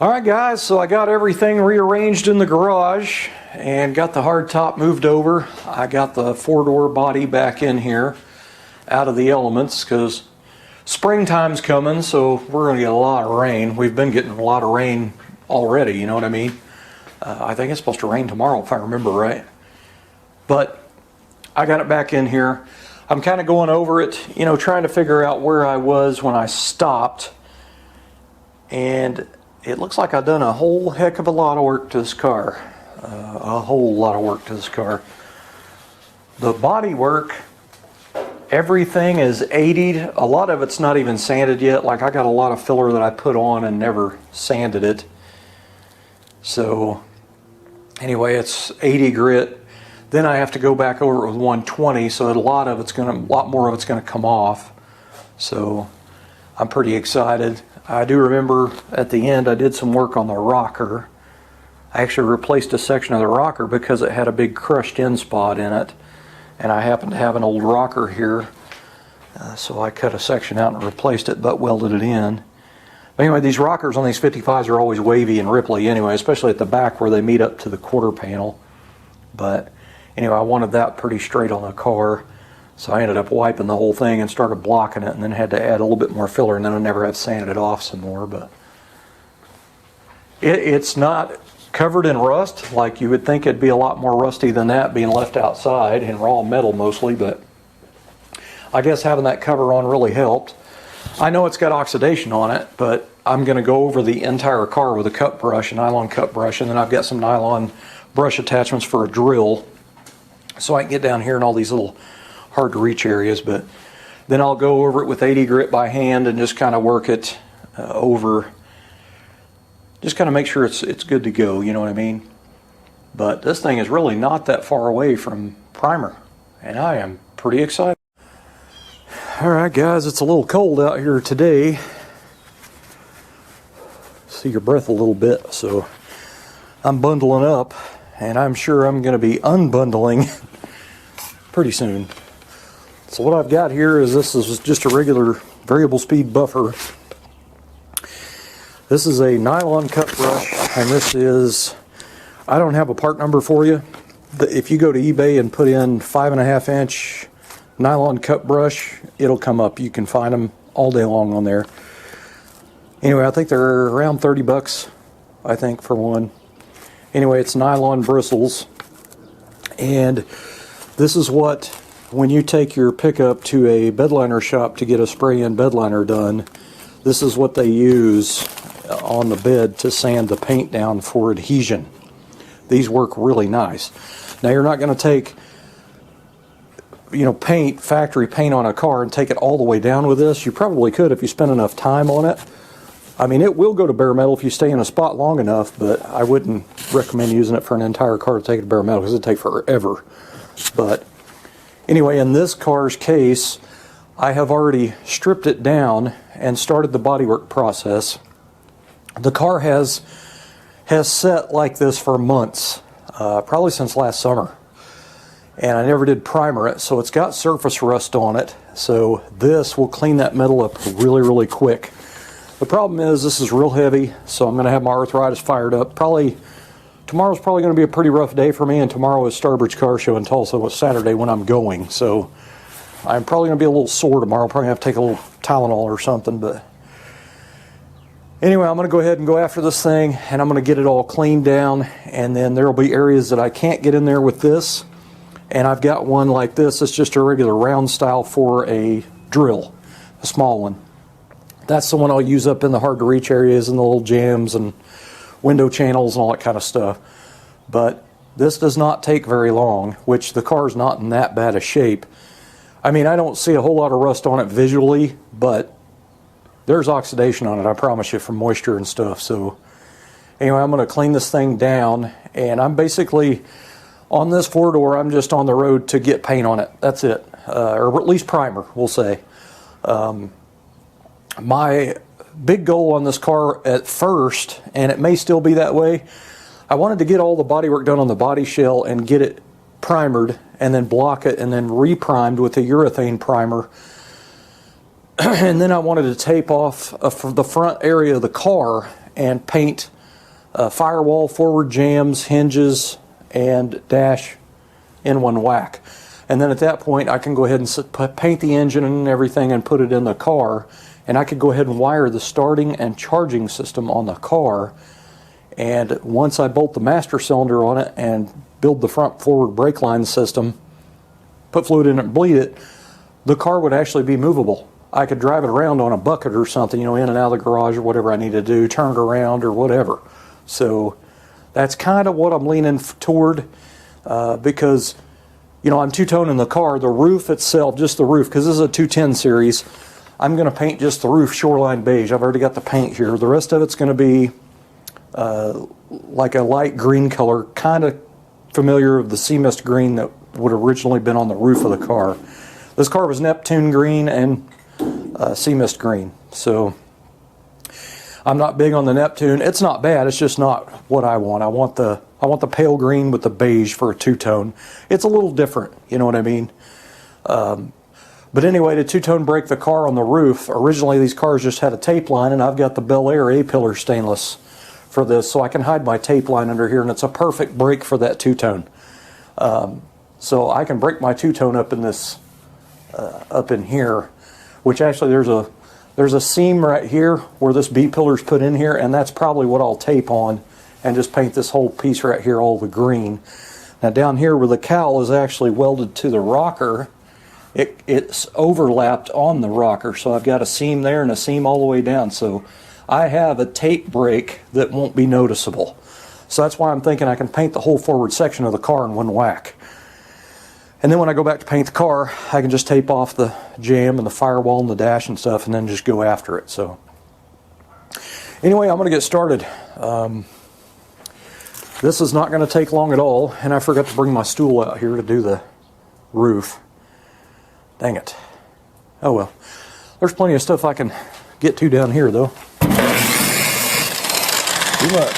Alright guys, so I got everything rearranged in the garage and got the hard top moved over. I got the four-door body back in here out of the elements because springtime's coming, so we're going to get a lot of rain. We've been getting a lot of rain already, you know what I mean? I think it's supposed to rain tomorrow if I remember right. But I got it back in here. I'm kind of going over it, you know, trying to figure out where I was when I stopped. And it looks like I've done a whole heck of a lot of work to this car. A whole lot of work to this car. The body work, everything is 80'd. A lot of it's not even sanded yet. Like I got a lot of filler that I put on and never sanded it. So anyway, it's 80 grit. Then I have to go back over it with 120, so a lot more of it's gonna come off. So I'm pretty excited. I do remember at the end I did some work on the rocker. I actually replaced a section of the rocker because it had a big crushed in spot in it, and I happened to have an old rocker here, so I cut a section out and replaced it, but welded it in. But anyway, these rockers on these 55s are always wavy and ripply anyway, especially at the back where they meet up to the quarter panel. But anyway, I wanted that pretty straight on the car. So I ended up wiping the whole thing and started blocking it, and then had to add a little bit more filler, and then I never have sanded it off some more. But it's not covered in rust like you would think. It'd be a lot more rusty than that, being left outside in raw metal mostly, but I guess having that cover on really helped. I know it's got oxidation on it, but I'm going to go over the entire car with a cut brush, a nylon cut brush, and then I've got some nylon brush attachments for a drill so I can get down here in all these little hard to reach areas. But then I'll go over it with 80 grit by hand and just kind of work it over, just kind of make sure it's good to go, you know what I mean? But this thing is really not that far away from primer, and I am pretty excited. Alright guys, it's a little cold out here today. See your breath a little bit, so I'm bundling up, and I'm sure I'm going to be unbundling pretty soon. So what I've got here is, this is just a regular variable speed buffer. This is a nylon cut brush, and this is, I don't have a part number for you. If you go to eBay and put in 5.5 inch nylon cut brush, it'll come up. You can find them all day long on there. Anyway, I think they're around 30 bucks, I think, for one. Anyway, it's nylon bristles, and this is what, when you take your pickup to a bedliner shop to get a spray-in bedliner done, this is what they use on the bed to sand the paint down for adhesion. These work really nice. Now you're not going to take, you know, paint, factory paint on a car and take it all the way down with this. You probably could if you spend enough time on it. I mean, it will go to bare metal if you stay in a spot long enough, but I wouldn't recommend using it for an entire car to take it to bare metal because it'd take forever. But anyway, in this car's case, I have already stripped it down and started the bodywork process. The car has set like this for months, probably since last summer. And I never did primer it, so it's got surface rust on it. So this will clean that metal up really, really quick. The problem is this is real heavy, so I'm going to have my arthritis fired up. Tomorrow's probably going to be a pretty rough day for me, and tomorrow is Starbridge Car Show in Tulsa. It's Saturday when I'm going, so I'm probably going to be a little sore tomorrow. Probably have to take a little Tylenol or something. But anyway, I'm going to go ahead and go after this thing, and I'm going to get it all cleaned down, and then there will be areas that I can't get in there with this. And I've got one like this. It's just a regular round style for a drill, a small one. That's the one I'll use up in the hard to reach areas and the little jams and window channels and all that kind of stuff. But this does not take very long, which the car's not in that bad a shape. I mean, I don't see a whole lot of rust on it visually, but there's oxidation on it, I promise you, from moisture and stuff. So anyway, I'm going to clean this thing down, and I'm basically on this four-door, I'm just on the road to get paint on it. That's it, or at least primer, we'll say. My big goal on this car at first, and it may still be that way, I wanted to get all the bodywork done on the body shell and get it primered and then block it and then reprimed with a urethane primer. And then I wanted to tape off the front area of the car and paint firewall, forward jambs, hinges, and dash in one whack. And then at that point I can go ahead and paint the engine and everything and put it in the car, and I could go ahead and wire the starting and charging system on the car. And once I bolt the master cylinder on it and build the front forward brake line system, put fluid in it and bleed it, the car would actually be movable. I could drive it around on a bucket or something, you know, in and out of the garage or whatever I need to do, turn it around or whatever. So that's kind of what I'm leaning toward, because, you know, I'm two-toning the car. The roof itself, just the roof, because this is a 210 series, I'm going to paint just the roof shoreline beige. I've already got the paint here. The rest of it's going to be like a light green color, kind of familiar of the sea mist green that would originally been on the roof of the car. This car was Neptune green and sea mist green, so I'm not big on the Neptune. It's not bad, it's just not what I want. I want the pale green with the beige for a two-tone. It's a little different, you know what I mean? But anyway, to two-tone break the car on the roof, originally these cars just had a tape line, and I've got the Bel Air A-pillar stainless for this, so I can hide my tape line under here, and it's a perfect break for that two-tone. So I can break my two-tone up in this, up in here, which actually there's a seam right here where this B-pillar's put in here, and that's probably what I'll tape on and just paint this whole piece right here all the green. Now down here where the cowl is actually welded to the rocker, it's overlapped on the rocker, so I've got a seam there and a seam all the way down, so I have a tape break that won't be noticeable. So that's why I'm thinking I can paint the whole forward section of the car in one whack. And then when I go back to paint the car, I can just tape off the jamb and the firewall and the dash and stuff, and then just go after it. So anyway, I'm going to get started. This is not going to take long at all, and I forgot to bring my stool out here to do the roof. Dang it. Oh well. There's plenty of stuff I can get to down here, though. Too much.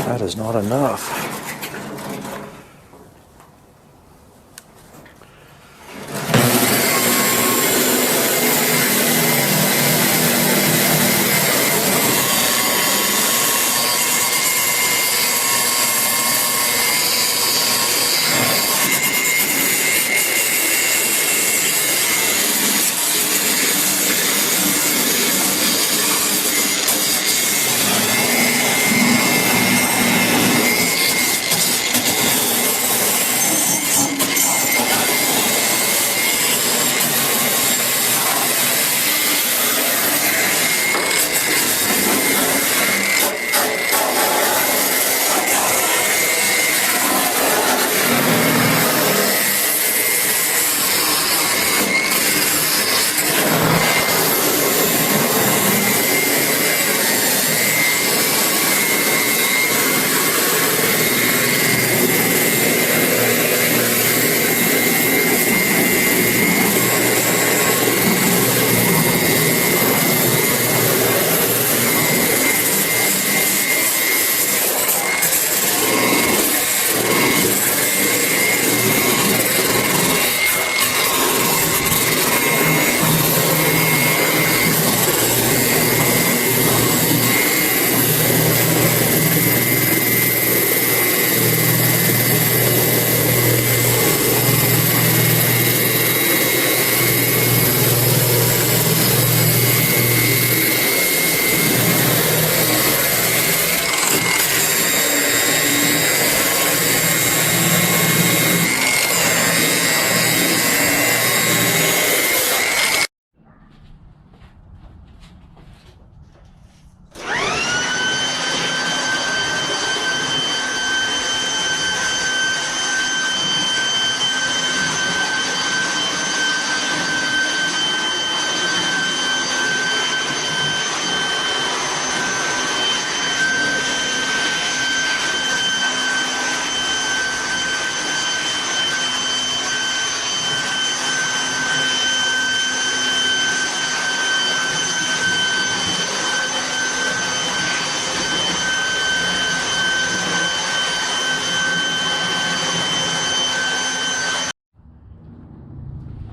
That is not enough.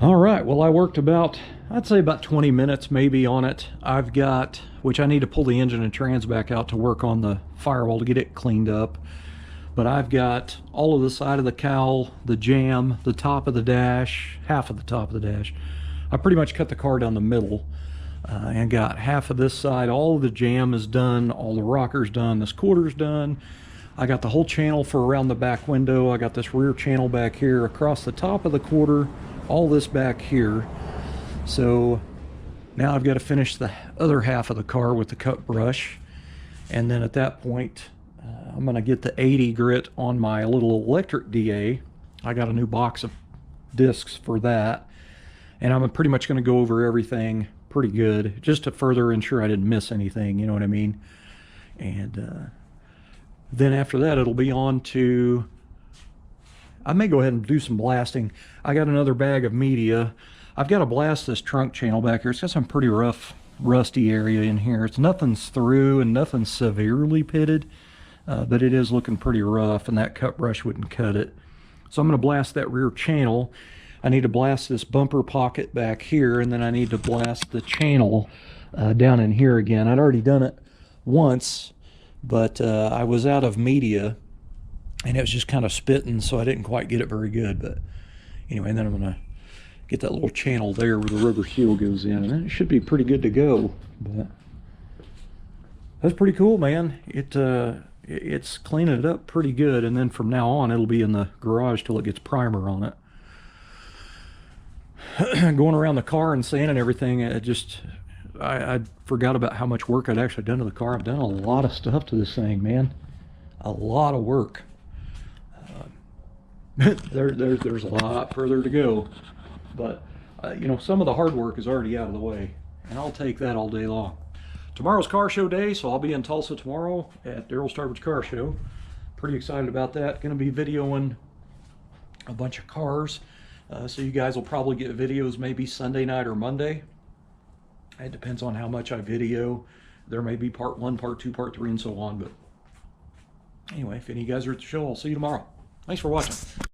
All right, well, I worked about, I'd say about 20 minutes maybe on it. I've got, which I need to pull the engine and trans back out to work on the firewall to get it cleaned up. But I've got all of the side of the cowl, the jamb, the top of the dash, half of the top of the dash. I pretty much cut the car down the middle and got half of this side. All of the jamb is done, all the rockers done, this quarter's done. I got the whole channel for around the back window. I got this rear channel back here across the top of the quarter, all this back here. So now I've got to finish the other half of the car with the cut brush. And then at that point, I'm going to get the 80 grit on my little electric DA. I got a new box of discs for that. And I'm pretty much going to go over everything pretty good, just to further ensure I didn't miss anything, you know what I mean? And then after that, it'll be on to, I may go ahead and do some blasting. I got another bag of media. I've got to blast this trunk channel back here. It's got some pretty rough, rusty area in here. It's nothing's through and nothing severely pitted, but it is looking pretty rough, and that cut brush wouldn't cut it. So I'm going to blast that rear channel. I need to blast this bumper pocket back here, and then I need to blast the channel down in here again. I'd already done it once, but I was out of media, and it was just kind of spitting, so I didn't quite get it very good. But anyway, and then I'm going to get that little channel there where the rubber seal goes in, and then it should be pretty good to go. But that's pretty cool, man. It's cleaning it up pretty good, and then from now on, it'll be in the garage till it gets primer on it. Going around the car and sanding everything, I forgot about how much work I'd actually done to the car. I've done a lot of stuff to this thing, man. A lot of work. There's a lot further to go, but you know, some of the hard work is already out of the way, and I'll take that all day long. Tomorrow's car show day, so I'll be in Tulsa tomorrow at Daryl Starbird's car show. Pretty excited about that. Going to be videoing a bunch of cars, so you guys will probably get videos maybe Sunday night or Monday. It depends on how much I video. There may be part 1, part 2, part 3, and so on. But anyway, if any of you guys are at the show, I'll see you tomorrow. Thanks for watching.